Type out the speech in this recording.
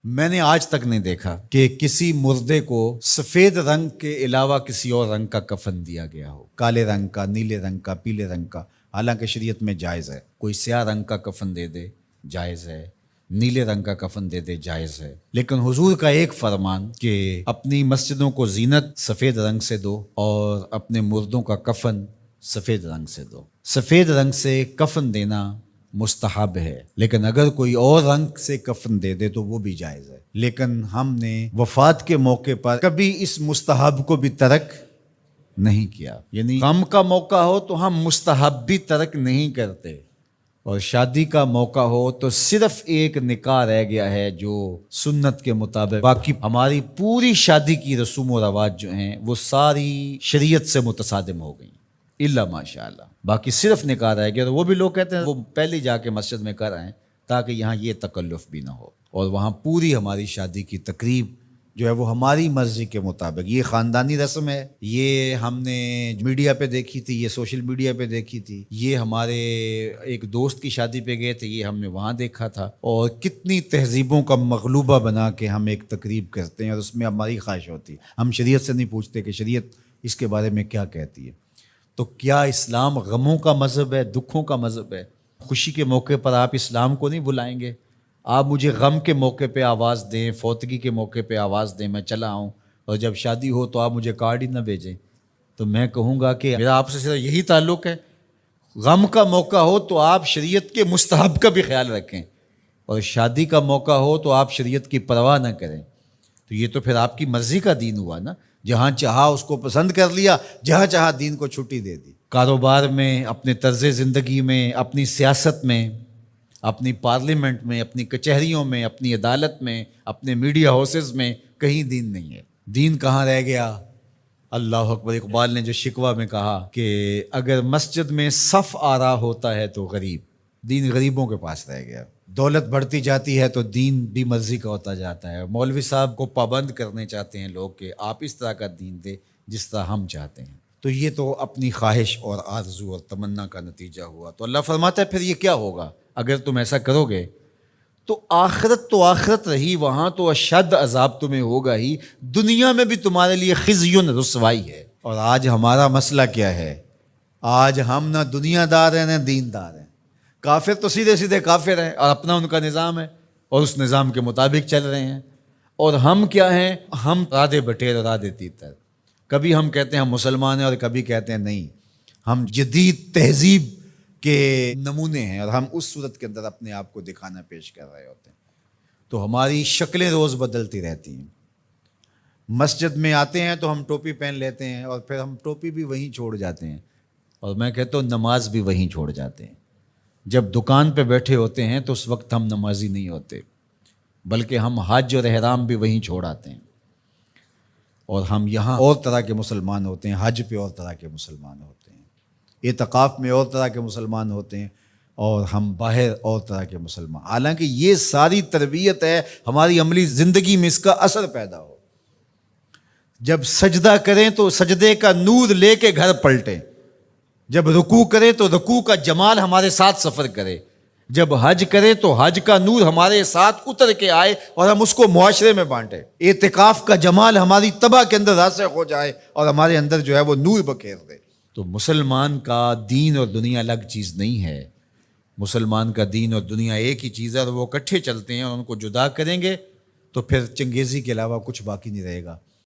میں نے آج تک نہیں دیکھا کہ کسی مردے کو سفید رنگ کے علاوہ کسی اور رنگ کا کفن دیا گیا ہو، کالے رنگ کا، نیلے رنگ کا، پیلے رنگ کا۔ حالانکہ شریعت میں جائز ہے، کوئی سیاہ رنگ کا کفن دے دے جائز ہے، نیلے رنگ کا کفن دے دے جائز ہے، لیکن حضور کا ایک فرمان کہ اپنی مسجدوں کو زینت سفید رنگ سے دو اور اپنے مردوں کا کفن سفید رنگ سے دو۔ سفید رنگ سے کفن دینا مستحب ہے، لیکن اگر کوئی اور رنگ سے کفن دے دے تو وہ بھی جائز ہے۔ لیکن ہم نے وفات کے موقع پر کبھی اس مستحب کو بھی ترک نہیں کیا، یعنی غم کا موقع ہو تو ہم مستحب بھی ترک نہیں کرتے، اور شادی کا موقع ہو تو صرف ایک نکاح رہ گیا ہے جو سنت کے مطابق، باقی ہماری پوری شادی کی رسوم و رواج جو ہیں وہ ساری شریعت سے متصادم ہو گئیں الا ماشاء اللہ۔ باقی صرف نکاح رہ گیا، تو وہ بھی لوگ کہتے ہیں وہ پہلے جا کے مسجد میں کر آئیں تاکہ یہاں یہ تکلف بھی نہ ہو، اور وہاں پوری ہماری شادی کی تقریب جو ہے وہ ہماری مرضی کے مطابق۔ یہ خاندانی رسم ہے، یہ ہم نے میڈیا پہ دیکھی تھی، یہ سوشل میڈیا پہ دیکھی تھی، یہ ہمارے ایک دوست کی شادی پہ گئے تھے، یہ ہم نے وہاں دیکھا تھا، اور کتنی تہذیبوں کا مغلوبہ بنا کے ہم ایک تقریب کرتے ہیں، اور اس میں ہماری خواہش ہوتی ہے۔ ہم شریعت سے نہیں پوچھتے کہ شریعت اس کے بارے میں کیا کہتی ہے۔ تو کیا اسلام غموں کا مذہب ہے، دکھوں کا مذہب ہے؟ خوشی کے موقع پر آپ اسلام کو نہیں بلائیں گے؟ آپ مجھے غم کے موقع پہ آواز دیں، فوتگی کے موقع پہ آواز دیں، میں چلا آؤں، اور جب شادی ہو تو آپ مجھے کارڈ ہی نہ بھیجیں، تو میں کہوں گا کہ میرا آپ سے صرف یہی تعلق ہے۔ غم کا موقع ہو تو آپ شریعت کے مستحب کا بھی خیال رکھیں، اور شادی کا موقع ہو تو آپ شریعت کی پرواہ نہ کریں۔ تو یہ تو پھر آپ کی مرضی کا دین ہوا نا، جہاں چاہا اس کو پسند کر لیا، جہاں چاہا دین کو چھٹی دے دی۔ کاروبار میں، اپنے طرز زندگی میں، اپنی سیاست میں، اپنی پارلیمنٹ میں، اپنی کچہریوں میں، اپنی عدالت میں، اپنے میڈیا ہاؤسز میں کہیں دین نہیں ہے۔ دین کہاں رہ گیا؟ اللہ اکبر۔ اقبال نے جو شکوہ میں کہا کہ اگر مسجد میں صف آ رہا ہوتا ہے تو غریب، دین غریبوں کے پاس رہ گیا۔ دولت بڑھتی جاتی ہے تو دین بھی مرضی کا ہوتا جاتا ہے۔ مولوی صاحب کو پابند کرنے چاہتے ہیں لوگ کہ آپ اس طرح کا دین دے جس طرح ہم چاہتے ہیں۔ تو یہ تو اپنی خواہش اور آرزو اور تمنا کا نتیجہ ہوا۔ تو اللہ فرماتا ہے پھر یہ کیا ہوگا اگر تم ایسا کرو گے تو آخرت رہی، وہاں تو اشد عذاب تمہیں ہوگا ہی، دنیا میں بھی تمہارے لیے خزی رسوائی ہے۔ اور آج ہمارا مسئلہ کیا ہے؟ آج ہم نہ دنیا دار ہیں نہ دین دار ہیں۔ کافر تو سیدھے سیدھے کافر ہیں اور اپنا ان کا نظام ہے اور اس نظام کے مطابق چل رہے ہیں، اور ہم کیا ہیں؟ ہم رادے بٹیر رادے تیتر، کبھی ہم کہتے ہیں ہم مسلمان ہیں اور کبھی کہتے ہیں نہیں ہم جدید تہذیب کے نمونے ہیں، اور ہم اس صورت کے اندر اپنے آپ کو دکھانا پیش کر رہے ہوتے ہیں۔ تو ہماری شکلیں روز بدلتی رہتی ہیں۔ مسجد میں آتے ہیں تو ہم ٹوپی پہن لیتے ہیں، اور پھر ہم ٹوپی بھی وہیں چھوڑ جاتے ہیں، اور میں کہتا ہوں نماز بھی وہیں چھوڑ جاتے ہیں۔ جب دکان پہ بیٹھے ہوتے ہیں تو اس وقت ہم نمازی نہیں ہوتے، بلکہ ہم حج اور احرام بھی وہیں چھوڑ آتے ہیں، اور ہم یہاں اور طرح کے مسلمان ہوتے ہیں، حج پہ اور طرح کے مسلمان ہوتے ہیں، اعتکاف میں اور طرح کے مسلمان ہوتے ہیں، اور ہم باہر اور طرح کے مسلمان۔ حالانکہ یہ ساری تربیت ہے ہماری عملی زندگی میں، اس کا اثر پیدا ہو۔ جب سجدہ کریں تو سجدے کا نور لے کے گھر پلٹیں، جب رکوع کرے تو رکوع کا جمال ہمارے ساتھ سفر کرے، جب حج کرے تو حج کا نور ہمارے ساتھ اتر کے آئے اور ہم اس کو معاشرے میں بانٹیں، اعتکاف کا جمال ہماری طبع کے اندر راسخ ہو جائے اور ہمارے اندر جو ہے وہ نور بکھیر دے۔ تو مسلمان کا دین اور دنیا الگ چیز نہیں ہے، مسلمان کا دین اور دنیا ایک ہی چیز ہے، اور وہ اکٹھے چلتے ہیں، اور ان کو جدا کریں گے تو پھر چنگیزی کے علاوہ کچھ باقی نہیں رہے گا۔